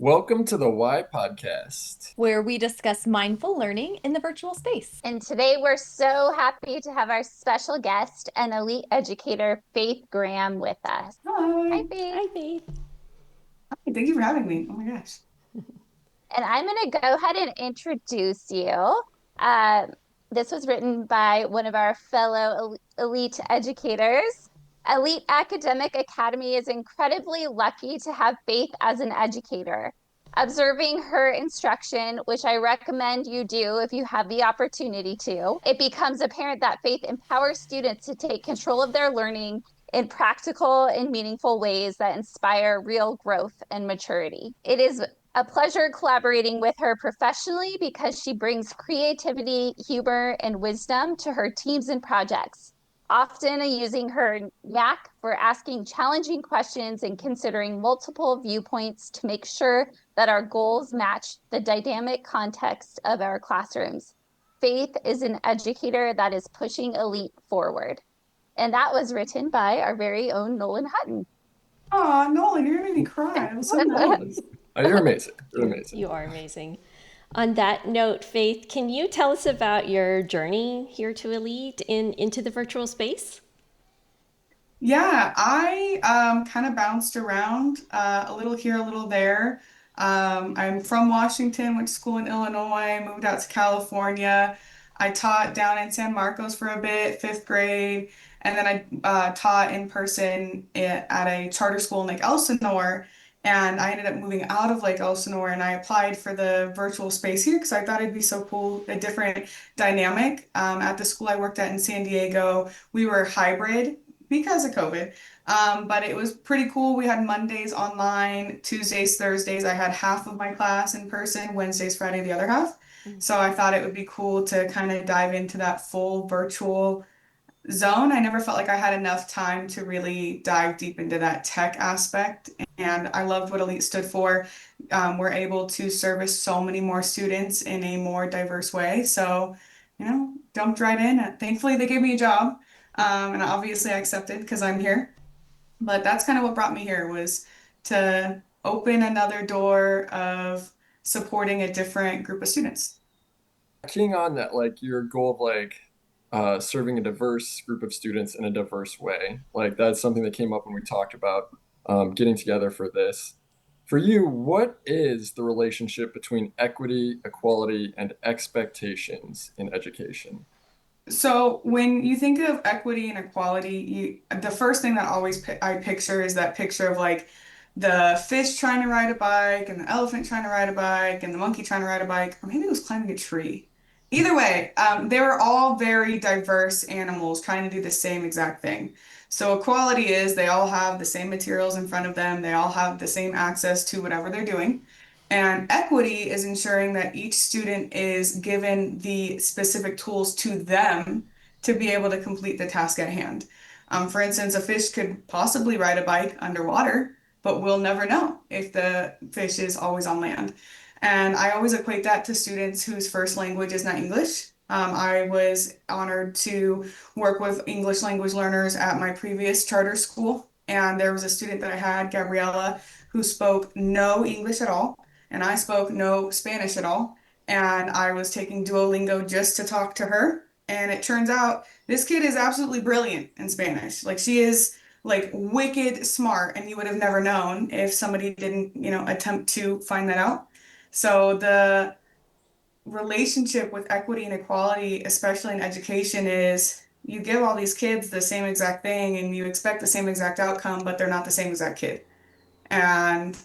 Welcome to the Y Podcast. where we discuss mindful learning in the virtual space. And today we're so happy to have our special guest and elite educator, Faith Graham, with us. Hi, Hi. Faith. Hi, Faith. Hi, thank you for having me. Oh my gosh. And I'm going to go ahead and introduce you. Um, this was written by one of our fellow elite educators. Elite Academic Academy is incredibly lucky to have Faith as an educator. Observing her instruction, which I recommend you do if you have the opportunity to, it becomes apparent that Faith empowers students to take control of their learning in practical and meaningful ways that inspire real growth and maturity. It is a pleasure collaborating with her professionally because she brings creativity, humor, and wisdom to her teams and projects, often using her knack for asking challenging questions and considering multiple viewpoints to make sure that our goals match the dynamic context of our classrooms. Faith is an educator that is pushing elite forward. And that was written by our very own Nolan Hutton. Aw, Nolan, you're making me cry. That was so nice. Oh, you're amazing. You're amazing. You are amazing. On that note, Faith, can you tell us about your journey here to Elite into the virtual space? Yeah, I kind of bounced around a little here, a little there. I'm from Washington, went to school in Illinois, moved out to California. I taught down in San Marcos for a bit, fifth grade, and then I taught in person at a charter school in Lake Elsinore. And I ended up moving out of Lake Elsinore and I applied for the virtual space here because I thought it'd be so cool, a different dynamic. At the school I worked at in San Diego, we were hybrid because of COVID. But it was pretty cool. We had Mondays online, Tuesdays, Thursdays. I had half of my class in person, Wednesdays, Friday, the other half. So I thought it would be cool to kind of dive into that full virtual zone. I never felt like I had enough time to really dive deep into that tech aspect. And I loved what Elite stood for. We're able to service so many more students in a more diverse way. So, jumped right in. Thankfully, they gave me a job. And obviously I accepted because I'm here. But that's kind of what brought me here was to open another door of supporting a different group of students. Keying on that, like your goal of serving a diverse group of students in a diverse way. Like that's something that came up when we talked about getting together for this. For you, what is the relationship between equity, equality, and expectations in education? So when you think of equity and equality, the first thing that I picture is that picture of like the fish trying to ride a bike and the elephant trying to ride a bike and the monkey trying to ride a bike, or maybe it was climbing a tree. Either way, they were all very diverse animals trying to do the same exact thing. So equality is they all have the same materials in front of them, they all have the same access to whatever they're doing. And equity is ensuring that each student is given the specific tools to them to be able to complete the task at hand. For instance, a fish could possibly ride a bike underwater, but we'll never know if the fish is always on land. And I always equate that to students whose first language is not English. I was honored to work with English language learners at my previous charter school, and there was a student that I had, Gabriella, who spoke no English at all and I spoke no Spanish at all. And I was taking Duolingo just to talk to her. And it turns out this kid is absolutely brilliant in Spanish. Like she is like wicked smart, and you would have never known if somebody didn't, attempt to find that out. So the relationship with equity and equality, especially in education, is you give all these kids the same exact thing and you expect the same exact outcome, but they're not the same exact kid. And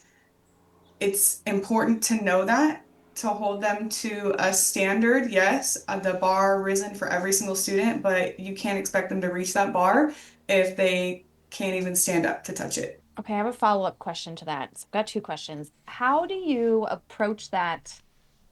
it's important to know that, to hold them to a standard. Yes, the bar risen for every single student, but you can't expect them to reach that bar if they can't even stand up to touch it. Okay, I have a follow-up question to that. So I've got two questions. How do you approach that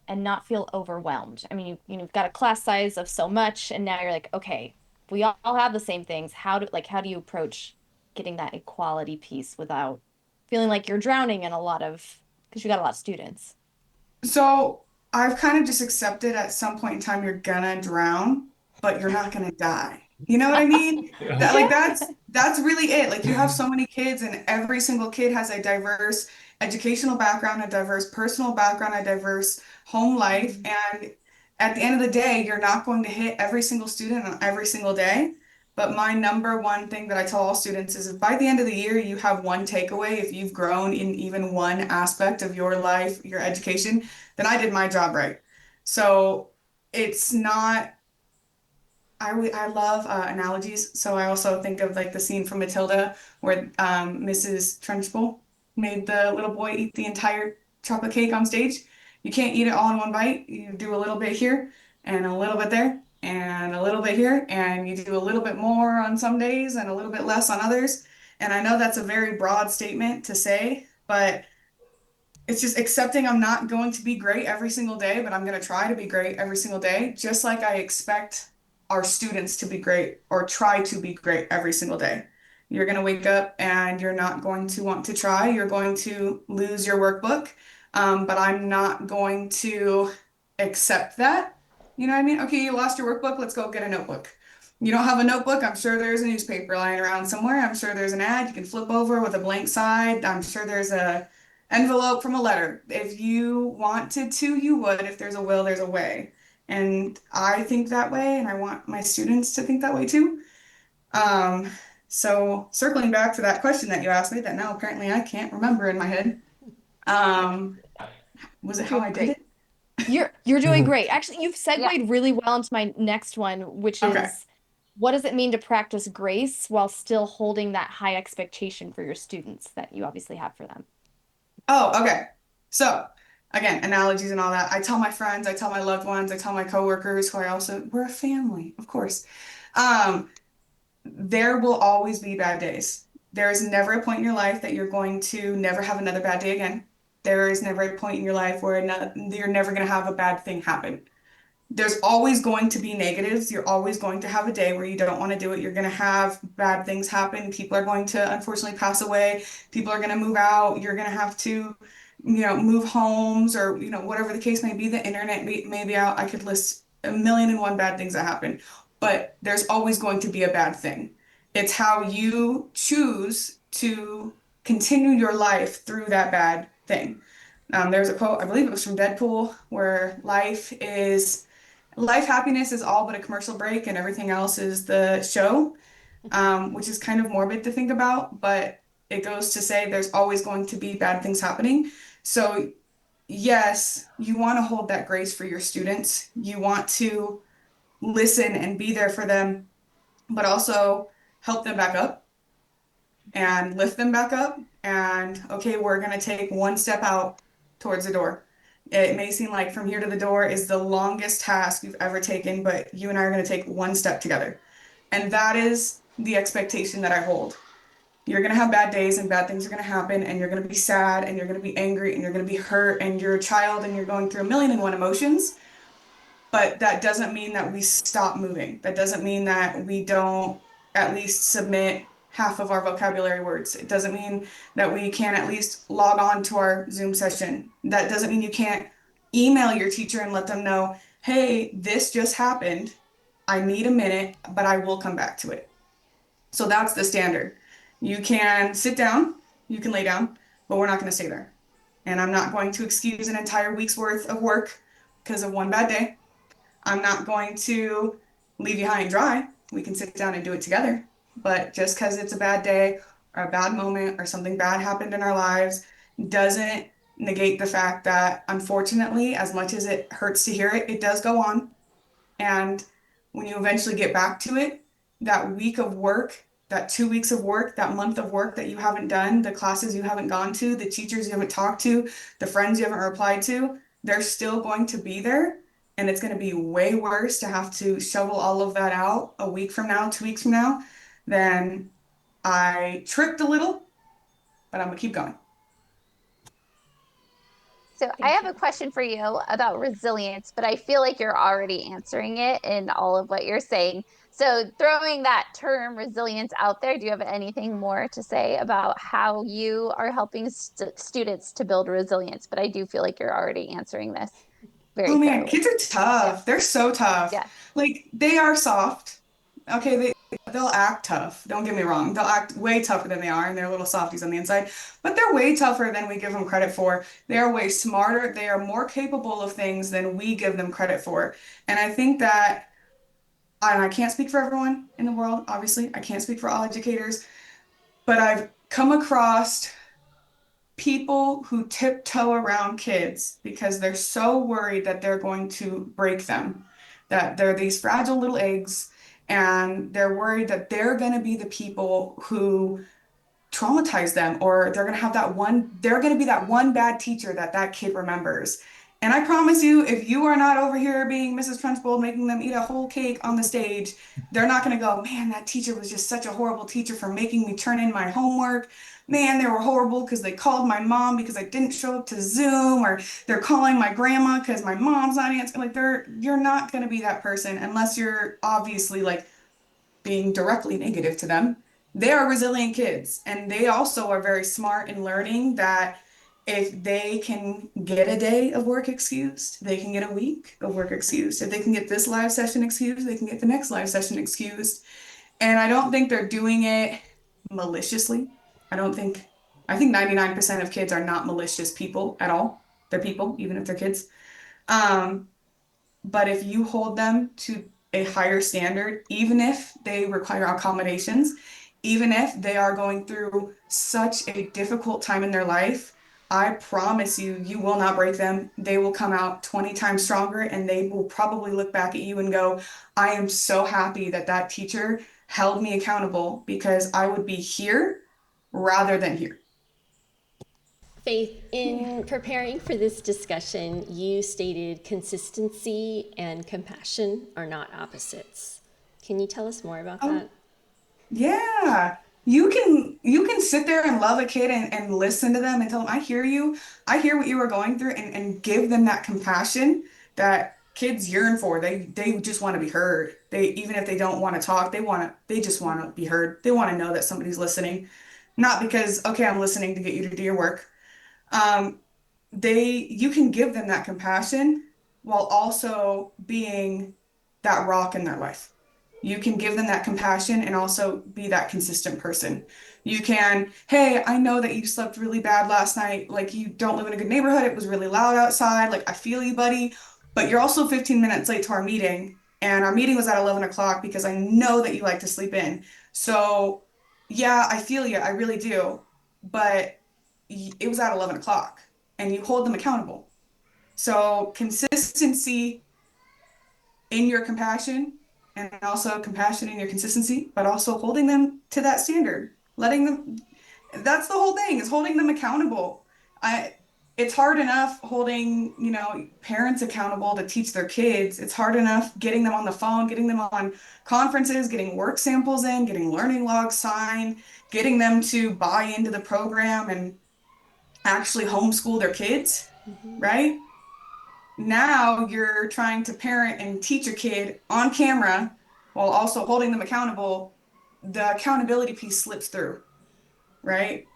and not feel overwhelmed? I mean, you've got a class size of so much, and now you're like, okay, we all have the same things. How do you approach getting that equality piece without feeling like you're drowning in a lot of, because you got a lot of students? So I've kind of just accepted at some point in time you're gonna drown, but you're not gonna die. You know what I mean? Yeah. That Yeah. like that's really it. Like you have so many kids and every single kid has a diverse educational background, a diverse personal background, a diverse home life. Mhm. And at the end of the day, you're not going to hit every single student on every single day. But my number one thing that I tell all students is if by the end of the year you have one takeaway, if you've grown in even one aspect of your life, your education, then I did my job right. So it's not I love analogies, so I also think of like the scene from Matilda where Mrs. Trunchbull made the little boy eat the entire chocolate cake on stage. You can't eat it all in one bite. You do a little bit here and a little bit there and a little bit here, and you do a little bit more on some days and a little bit less on others. And I know that's a very broad statement to say, but it's just accepting I'm not going to be great every single day, but I'm going to try to be great every single day, just like I expect our students to be great or try to be great every single day. You're going to wake up and you're not going to want to try. You're going to lose your workbook, but I'm not going to accept that. You know what I mean? Okay, you lost your workbook. Let's go get a notebook. You don't have a notebook. I'm sure there's a newspaper lying around somewhere. I'm sure there's an ad you can flip over with a blank side. I'm sure there's a envelope from a letter. If you wanted to, you would. If there's a will, there's a way. And I think that way, and I want my students to think that way too. Um, so circling back to that question that you asked me that now apparently I can't remember in my head. Um, was it how Doing I did great. it? You're doing great. Actually, you've Yeah. segued really well into my next one, which Okay. is what does it mean to practice grace while still holding that high expectation for your students that you obviously have for them? Oh, okay. So again, analogies and all that. I tell my friends, I tell my loved ones, I tell my coworkers who I also, we're a family, of course. Um, there will always be bad days. There is never a point in your life that you're going to never have another bad day again. There is never a point in your life where you're never going to have a bad thing happen. There's always going to be negatives. You're always going to have a day where you don't want to do it. You're going to have bad things happen. People are going to unfortunately pass away. People are going to move out. You're going to have to, move homes or, whatever the case may be. The internet may be out. I could list a million and one bad things that happen, but there's always going to be a bad thing. It's how you choose to continue your life through that bad thing. There's a quote, I believe it was from Deadpool, where life happiness is all but a commercial break and everything else is the show, which is kind of morbid to think about, but it goes to say there's always going to be bad things happening. So, yes, you want to hold that grace for your students. You want to listen and be there for them, but also help them back up and lift them back up. And okay, we're going to take one step out towards the door. It may seem like from here to the door is the longest task you've ever taken, but you and I are going to take one step together. And that is the expectation that I hold. You're going to have bad days and bad things are going to happen, and you're going to be sad and you're going to be angry and you're going to be hurt and you're a child and you're going through a million and one emotions. But that doesn't mean that we stop moving. That doesn't mean that we don't at least submit half of our vocabulary words. It doesn't mean that we can't at least log on to our Zoom session. That doesn't mean you can't email your teacher and let them know, hey, this just happened. I need a minute, but I will come back to it. So that's the standard. You can sit down, you can lay down, but we're not going to stay there. And I'm not going to excuse an entire week's worth of work because of one bad day. I'm not going to leave you high and dry. We can sit down and do it together. But just because it's a bad day or a bad moment or something bad happened in our lives doesn't negate the fact that, unfortunately, as much as it hurts to hear it, it does go on. And when you eventually get back to it, that week of work, that 2 weeks of work, that month of work that you haven't done, the classes you haven't gone to, the teachers you haven't talked to, the friends you haven't replied to, they're still going to be there. And it's going to be way worse to have to shovel all of that out a week from now, 2 weeks from now, than I tripped a little, but I'm going to keep going. So I Thank have a you. question for you about resilience, but I feel like you're already answering it in all of what you're saying. So throwing that term resilience out there, do you have anything more to say about how you are helping students to build resilience? But I do feel like you're already answering this Oh very man, thoroughly. kids are Yeah. tough. They're so tough. Yeah. Like they are soft. Okay, they'll act tough. Don't get me wrong. They'll act way tougher than they are, and they're little softies on the inside. But they're way tougher than we give them credit for. They are way smarter. They are more capable of things than we give them credit for. And I think that, and I can't speak for everyone in the world, obviously. I can't speak for all educators, but I've come across people who tiptoe around kids because they're so worried that they're going to break them, that they're these fragile little eggs, and they're worried that they're going to be the people who traumatize them, or they're going to be that one bad teacher that that kid remembers. And I promise you, if you are not over here being Mrs. Trunchbull, making them eat a whole cake on the stage, they're not going to go, man, that teacher was just such a horrible teacher for making me turn in my homework. Man, they were horrible because they called my mom because I didn't show up to Zoom, or they're calling my grandma because my mom's not answering. Like, you're not going to be that person unless you're obviously like being directly negative to them. They are resilient kids, and they also are very smart in learning that if they can get a day of work excused, they can get a week of work excused. If they can get this live session excused, they can get the next live session excused. And I don't think they're doing it maliciously. I don't think, I think 99% of kids are not malicious people at all. They're people, even if they're kids. Um, but if you hold them to a higher standard, even if they require accommodations, even if they are going through such a difficult time in their life, I promise you, you will not break them. They will come out 20 times stronger, and they will probably look back at you and go, I am so happy that that teacher held me accountable because I would be here rather than here. Faith, Yeah. in preparing for this discussion, you stated consistency and compassion are not opposites. Can you tell us more about Oh, that? yeah. You can sit there and love a kid and listen to them and tell them, I hear you. I hear what you were going through, and give them that compassion that kids yearn for. They just want to be heard. They, even if they don't want to talk, they just want to be heard. They want to know that somebody's listening. Not because, okay, I'm listening to get you to do your work. Um, you can give them that compassion while also being that rock in their life. You can give them that compassion and also be that consistent person. You can, hey, I know that you slept really bad last night. Like, you don't live in a good neighborhood. It was really loud outside. Like, I feel you, buddy. But you're also 15 minutes late to our meeting. And our meeting was at 11 o'clock because I know that you like to sleep in. So, yeah, I feel you. I really do. But it was at 11 o'clock, and you hold them accountable. So consistency in your compassion, and also compassion in your consistency, but also holding them to that standard, letting them, that's the whole thing, is holding them accountable. I It's hard enough holding, parents accountable to teach their kids. It's hard enough getting them on the phone, getting them on conferences, getting work samples in, getting learning logs signed, getting them to buy into the program and actually homeschool their kids, right? Now you're trying to parent and teach a kid on camera while also holding them accountable. The accountability piece slips through, right?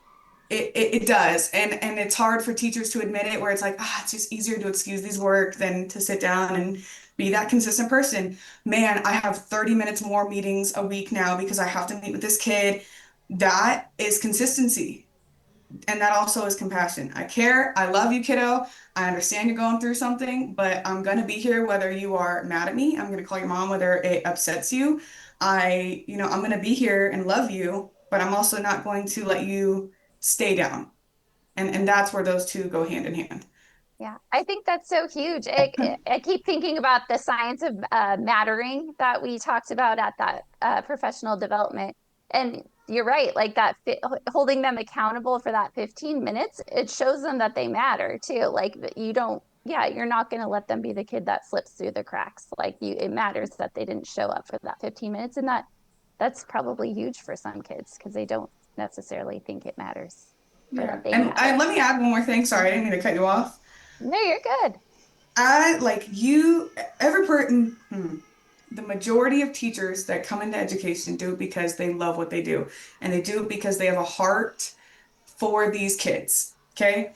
It does. And it's hard for teachers to admit it, where it's like, it's just easier to excuse these work than to sit down and be that consistent person. Man, I have 30 minutes more meetings a week now because I have to meet with this kid. That is consistency. And that also is compassion. I care. I love you, kiddo. I understand you're going through something, but I'm going to be here whether you are mad at me. I'm going to call your mom whether it upsets you. I'm going to be here and love you, but I'm also not going to let you stay down. And that's where those two go hand in hand. Yeah, I think that's so huge. I keep thinking about the science of mattering that we talked about at that professional development. And you're right, like that holding them accountable for that 15 minutes, it shows them that they matter too. Like, you don't, yeah, you're not going to let them be the kid that slips through the cracks. Like, it matters that they didn't show up for that 15 minutes. And that's probably huge for some kids because they don't necessarily think it matters or Yeah. that they And matter. let me add one more thing. Sorry, I didn't mean to cut you off. No, you're good. I like you, every person, the majority of teachers that come into education do it because they love what they do. And they do it because they have a heart for these kids. Okay.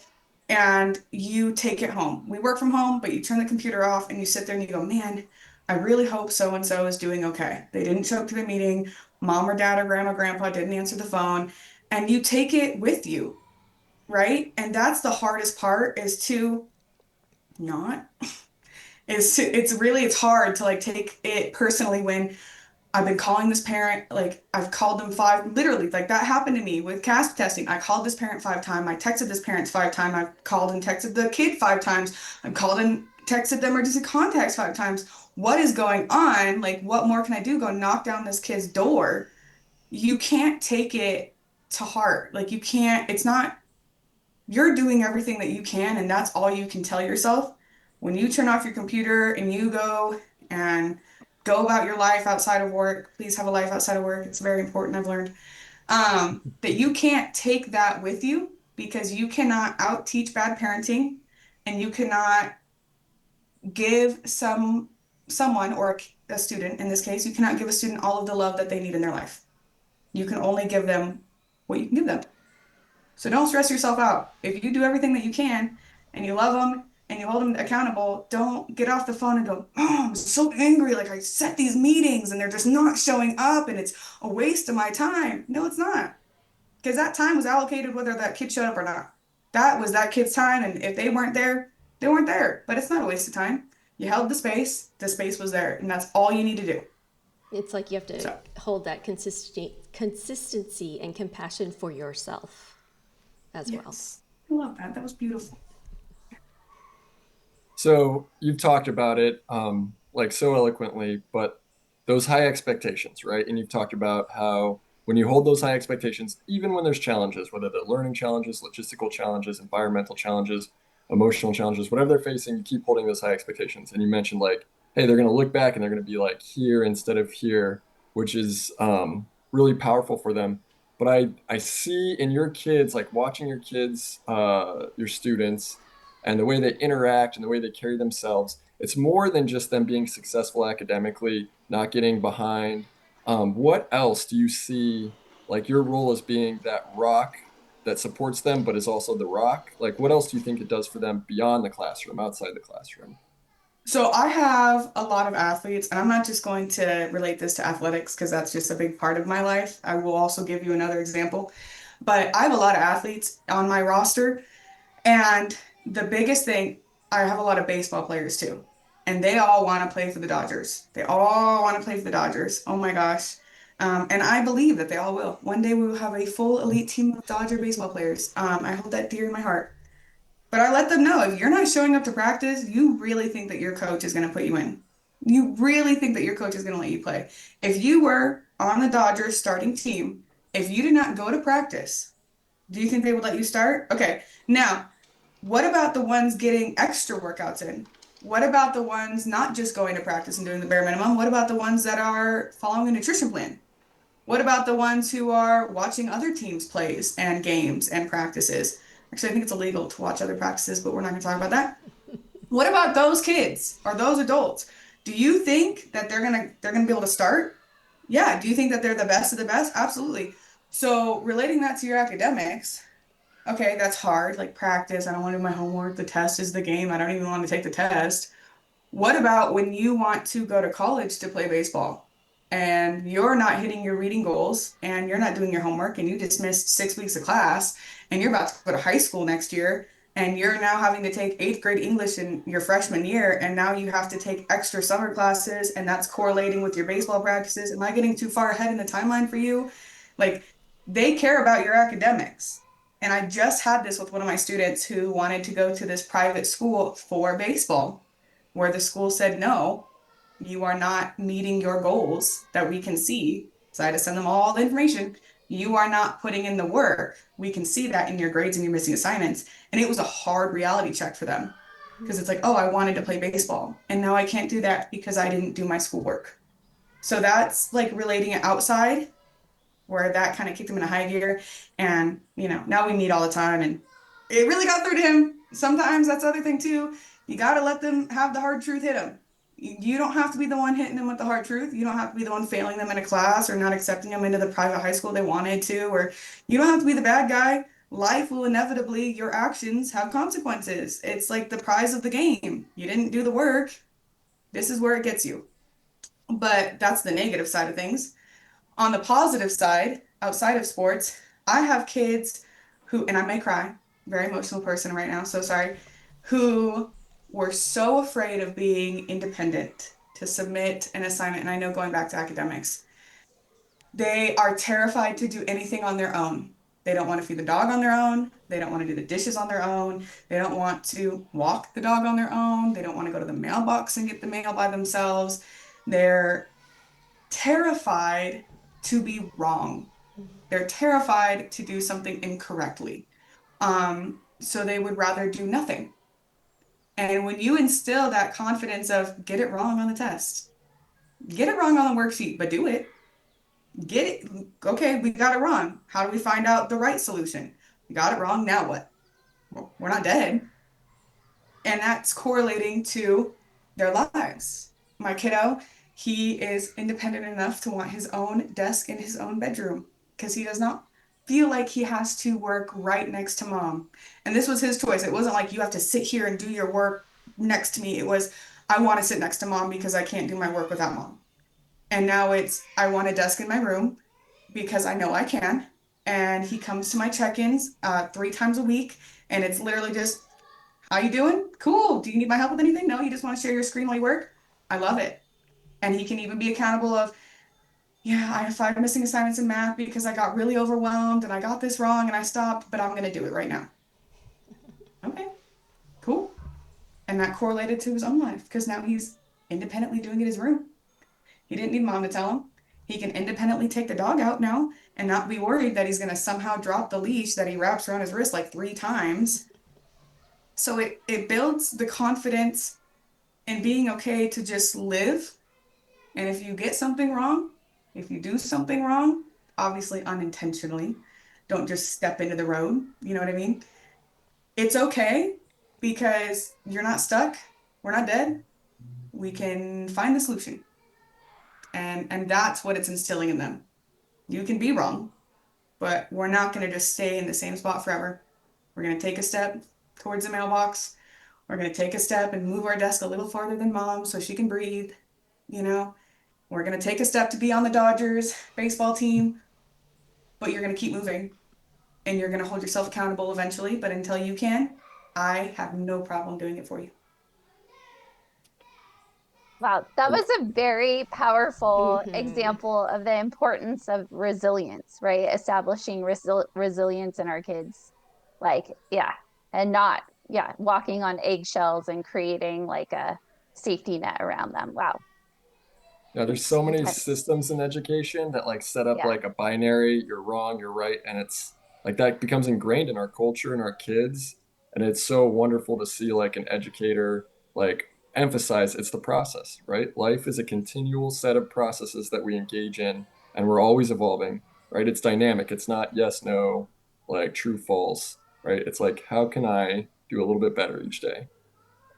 And you take it home. We work from home, but you turn the computer off and you sit there and you go, man, I really hope so and so is doing okay. They didn't show up to the meeting. Mom or dad or grandma, grandpa didn't answer the phone. And you take it with you, right? And that's the hardest part is to not. It's hard to like take it personally when I've been calling this parent, like I've called them five, literally, like that happened to me with CASP testing. I called this parent 5 times. I texted this parent 5 times. I've called and texted the kid 5 times. I've called and texted the emergency contacts 5 times. What is going on? Like, what more can I do? Go knock down this kid's door. You can't take it to heart. Like, you can't, it's not, you're doing everything that you can, and that's all you can tell yourself. When you turn off your computer and you go and go about your life outside of work, please have a life outside of work. It's very important, I've learned. That you can't take that with you because you cannot out teach bad parenting and you cannot give someone or a student, in this case, you cannot give a student all of the love that they need in their life. You can only give them what you can give them. So don't stress yourself out. If you do everything that you can and you love them and you hold them accountable, don't get off the phone and go, oh, I'm so angry. Like I set these meetings and they're just not showing up and it's a waste of my time. No, it's not. Because that time was allocated whether that kid showed up or not. That was that kid's time. And if they weren't there, they weren't there. But it's not a waste of time. You held the space was there, and that's all you need to do. It's like you have to So, hold that consistency and compassion for yourself as well. yes. I love that. That was beautiful. So you've talked about it like so eloquently, but those high expectations, right? And you've talked about how when you hold those high expectations, even when there's challenges, whether they're learning challenges, logistical challenges, environmental challenges, emotional challenges, whatever they're facing, you keep holding those high expectations. And you mentioned like, hey, they're going to look back and they're going to be like here instead of here, which is really powerful for them. But I see in your kids, like watching your kids, your students, and the way they interact and the way they carry themselves, it's more than just them being successful academically, not getting behind. What else do you see like your role as being that rock that supports them, but is also the rock? Like, what else do you think it does for them beyond the classroom, outside the classroom? So I have a lot of athletes, and I'm not just going to relate this to athletics because that's just a big part of my life. I will also give you another example. But I have a lot of athletes on my roster, and the biggest thing, I have a lot of baseball players too. And they all want to play for the Dodgers. They all want to play for the Dodgers. Oh my gosh. And I believe that they all will. One day we will have a full elite team of Dodger baseball players. I hold that dear in my heart. But I let them know if you're not showing up to practice, you really think that your coach is going to put you in. You really think that your coach is going to let you play. If you were on the Dodgers starting team, if you did not go to practice, do you think they would let you start? Okay. Now, what about the ones getting extra workouts in? What about the ones not just going to practice and doing the bare minimum? What about the ones that are following a nutrition plan? What about the ones who are watching other teams' plays and games and practices? Actually, I think it's illegal to watch other practices, but we're not going to talk about that. What about those kids or those adults? Do you think that they're gonna be able to start? Yeah. Do you think that they're the best of the best? Absolutely. So relating that to your academics, okay, that's hard. Like practice, I don't want to do my homework. The test is the game. I don't even want to take the test. What about when you want to go to college to play baseball and you're not hitting your reading goals and you're not doing your homework and you just missed 6 weeks of class and you're about to go to high school next year and you're now having to take eighth grade English in your freshman year and now you have to take extra summer classes and that's correlating with your baseball practices. Am I getting too far ahead in the timeline for you? Like they care about your academics. And I just had this with one of my students who wanted to go to this private school for baseball where the school said, no, you are not meeting your goals that we can see. So I had to send them all the information. You are not putting in the work. We can see that in your grades and your missing assignments. And it was a hard reality check for them because it's like, oh, I wanted to play baseball. And now I can't do that because I didn't do my schoolwork. So that's like relating it outside where that kind of kicked him in a high gear. And, now we meet all the time and it really got through to him. Sometimes that's the other thing too. You got to let them have the hard truth hit them. You don't have to be the one hitting them with the hard truth. You don't have to be the one failing them in a class or not accepting them into the private high school they wanted to, or you don't have to be the bad guy. Life will inevitably, your actions have consequences. It's like the prize of the game. You didn't do the work. This is where it gets you. But that's the negative side of things. On the positive side, outside of sports, I have kids who, and I may cry, very emotional person right now, so sorry, who were so afraid of being independent to submit an assignment. And I know going back to academics, they are terrified to do anything on their own. They don't want to feed the dog on their own. They don't want to do the dishes on their own. They don't want to walk the dog on their own. They don't want to go to the mailbox and get the mail by themselves. They're terrified to be wrong. They're terrified to do something incorrectly. So they would rather do nothing. And when you instill that confidence of get it wrong on the test, get it wrong on the worksheet, but do it. Get it. Okay, we got it wrong. How do we find out the right solution? We got it wrong. Now what? Well, we're not dead. And that's correlating to their lives. My kiddo, he is independent enough to want his own desk in his own bedroom because he does not feel like he has to work right next to mom. And this was his choice. It wasn't like you have to sit here and do your work next to me. It was, I want to sit next to mom because I can't do my work without mom. And now it's, I want a desk in my room because I know I can. And he comes to my check-ins 3 times a week, and it's literally just, how you doing? Cool. Do you need my help with anything? No, you just want to share your screen while you work? I love it. And he can even be accountable of, yeah, I have 5 missing assignments in math because I got really overwhelmed and I got this wrong and I stopped, but I'm going to do it right now. Okay, cool. And that correlated to his own life because now he's independently doing it in his room. He didn't need mom to tell him. He can independently take the dog out now and not be worried that he's going to somehow drop the leash that he wraps around his wrist like 3 times. So it builds the confidence in being okay to just live. And if you get something wrong, if you do something wrong, obviously unintentionally, don't just step into the road. You know what I mean? It's okay because you're not stuck. We're not dead. We can find the solution. And that's what it's instilling in them. You can be wrong, but we're not going to just stay in the same spot forever. We're going to take a step towards the mailbox. We're going to take a step and move our desk a little farther than mom so she can breathe. You know, we're going to take a step to be on the Dodgers baseball team, but you're going to keep moving and you're going to hold yourself accountable eventually. But until you can, I have no problem doing it for you. Wow, that was a very powerful Mm-hmm. example of the importance of resilience, right? Establishing resilience in our kids. Like, yeah, and not, yeah, walking on eggshells and creating like a safety net around them. Wow, Yeah, there's it's so many intense. systems in education that like set up Yeah. like a binary, you're wrong, you're right, and it's like that becomes ingrained in our culture and our kids, and it's so wonderful to see like an educator like emphasize it's the process, right? Life is a continual set of processes that we engage in, and we're always evolving, right? It's dynamic. It's not yes, no, like true, false, right? It's like how can I do a little bit better each day?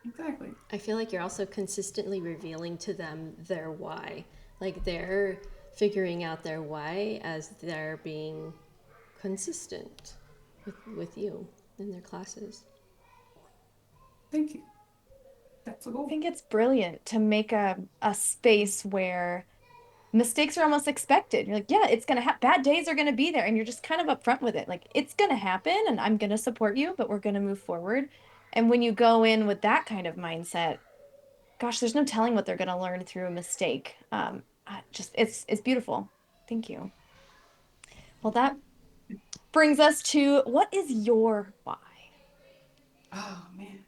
Exactly. I feel like you're also consistently revealing to them their why. Like they're figuring out their why as they're being consistent with you in their classes. Thank you. That's the I goal. think it's brilliant to make a space where mistakes are almost expected. You're like, yeah, it's gonna have bad days are gonna be there, and you're just kind of upfront with it. Like, it's gonna happen, and I'm gonna support you, but we're gonna move forward. And when you go in with that kind of mindset, gosh, there's no telling what they're gonna learn through a mistake. Just it's beautiful. Thank you. Well, that brings us to what is your why? Oh, man.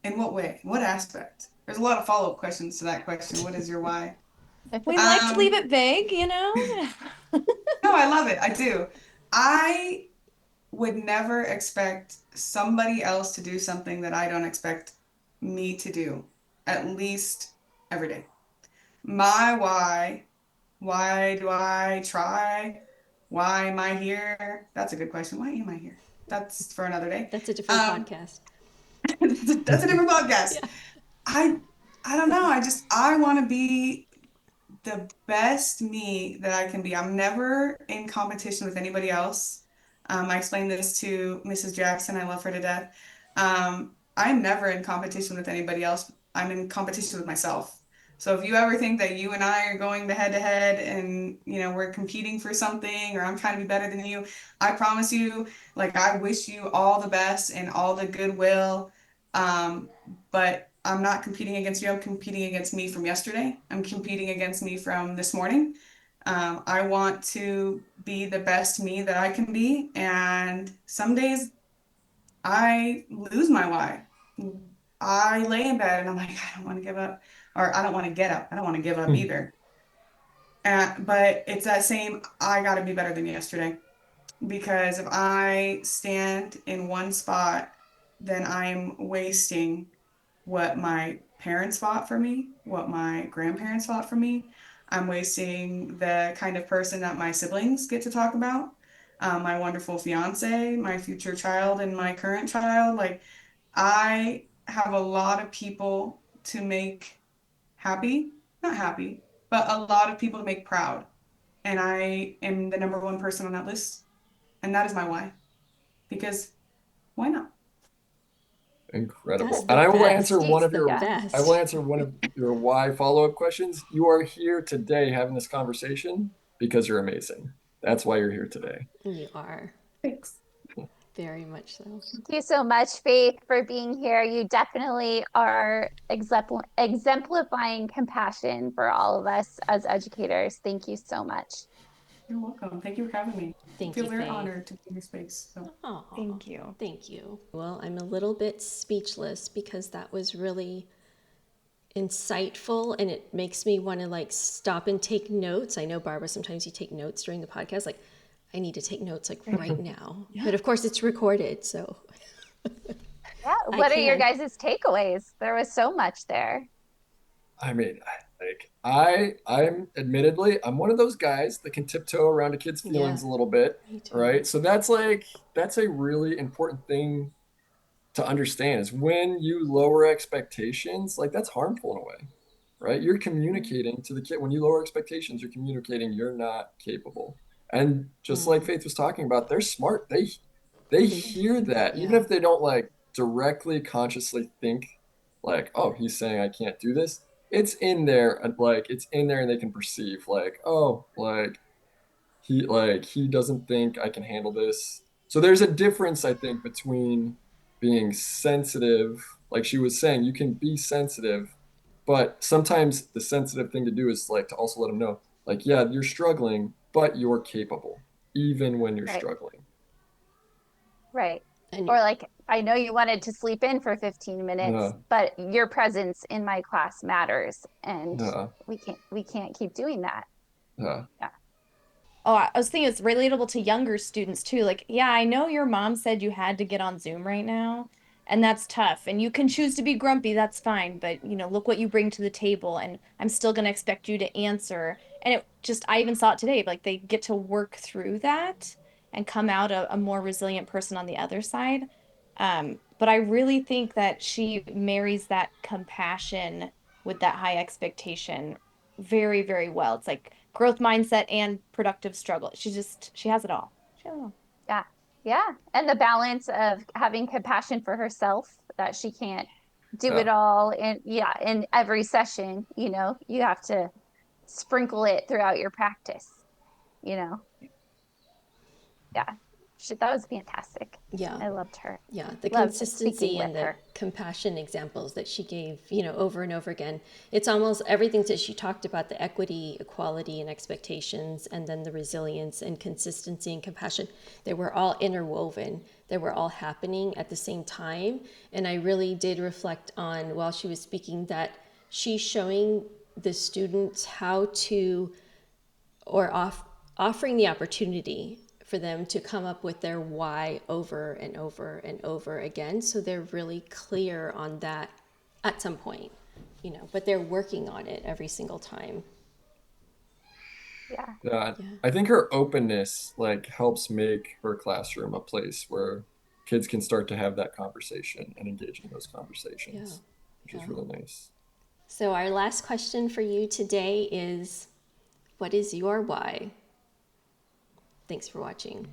In what way? What aspect? There's a lot of follow-up questions to that question. What is your why? We like to leave Um, it vague, you know? no, I love it. I do. I would never expect somebody else to do something that I don't expect me to do, at least every day. My why do I try? Why am I here? That's a good question. Why am I here? That's for another day. That's a different Um, podcast. that's a different podcast. Yeah. I I don't know. I want to be the best me that I can be. I'm never in competition with anybody else. I explained this to Mrs. Jackson. I love her to death. I'm never in competition with anybody else. I'm in competition with myself. So if you ever think that you and I are going to head and, we're competing for something or I'm trying to be better than you, I promise you, like, I wish you all the best and all the goodwill. Um, but I'm not competing against you. I'm competing against me from yesterday. I'm competing against me from this morning. I want to be the best me that I can be. And some days I lose my why. I lay in bed and I'm like, I don't want to give up, or I don't want to get up. I don't want to give up Hmm. either. But it's that same, I got to be better than yesterday. Because if I stand in one spot, then I'm wasting what my parents fought for me, what my grandparents fought for me. I'm wasting the kind of person that my siblings get to talk about, my wonderful fiance, my future child, and my current child. Like, I have a lot of people to make happy, not happy, but a lot of people to make proud. And I am the number one person on that list. And that is my why. Because why not? That's Incredible. the And best. She's The yeah. I will best. answer one of your why follow-up questions. You are here today having this conversation because you're amazing. That's why you're here today. You are. Thanks. Very much so. Thank you so much, Faith, for being here. You definitely are exemplifying compassion for all of us as educators. Thank you so much. You're welcome. Thank you for having me. I Thank feel you, very Faith. honored to be in your space. So Oh, Thank you. thank you. Well, I'm a little bit speechless because that was really insightful and it makes me want to like stop and take notes. I know, Barbara, sometimes you take notes during the podcast. Like, I need to take notes like right now. Yeah. But of course, it's recorded, so Yeah. I What are your can. guys' takeaways? There was so much there. I mean, I'm admittedly, I'm one of those guys that can tiptoe around a kid's Yeah, feelings a little bit, me too. right? So that's a really important thing to understand is when you lower expectations, like that's harmful in a way, right? You're communicating to the kid when you lower expectations, you're communicating you're not capable. And just like Faith was talking about, they're smart. They They, hear that even yeah. if they don't like directly consciously think like, oh, he's saying I can't do this. It's in there, like it's in there, and they can perceive like, oh, like he doesn't think I can handle this. So there's a difference, I think, between being sensitive, like she was saying, you can be sensitive, but sometimes the sensitive thing to do is like to also let them know, like, yeah, you're struggling, but you're capable, even when you're Right. struggling. Right. And Or like, I know you wanted to sleep in for 15 minutes, Yeah, but your presence in my class matters. And yeah, we can't keep doing that. yeah, Yeah. Oh, I was thinking it's relatable to younger students too. Like, yeah, I know your mom said you had to get on Zoom right now, and that's tough. And you can choose to be grumpy, that's fine. But, look what you bring to the table, and I'm still going to expect you to answer. And it just, I even saw it today, like they get to work through that and come out a more resilient person on the other side. But I really think that she marries that compassion with that high expectation very, very well. It's like growth mindset and productive struggle. She has it all. She has it all. Yeah. Yeah. And the balance of having compassion for herself that she can't do yeah. it all. And yeah, in every session, you have to sprinkle it throughout your practice, you know? Yeah. That was fantastic. yeah, I loved her. yeah, the Loved speaking consistency with and the her. compassion examples that she gave, over and over again. It's almost everything that she talked about, the equity, equality, and expectations, and then the resilience and consistency and compassion. They were all interwoven. They were all happening at the same time. And I really did reflect on, while she was speaking, that she's showing the students how to, or offering the opportunity for them to come up with their why over and over and over again, so they're really clear on that at some point, but they're working on it every single time. Yeah. Yeah, Yeah, I think her openness like helps make her classroom a place where kids can start to have that conversation and engage in those yeah, conversations, which yeah. is really nice. So our last question for you today is, what is your why? Thanks for watching.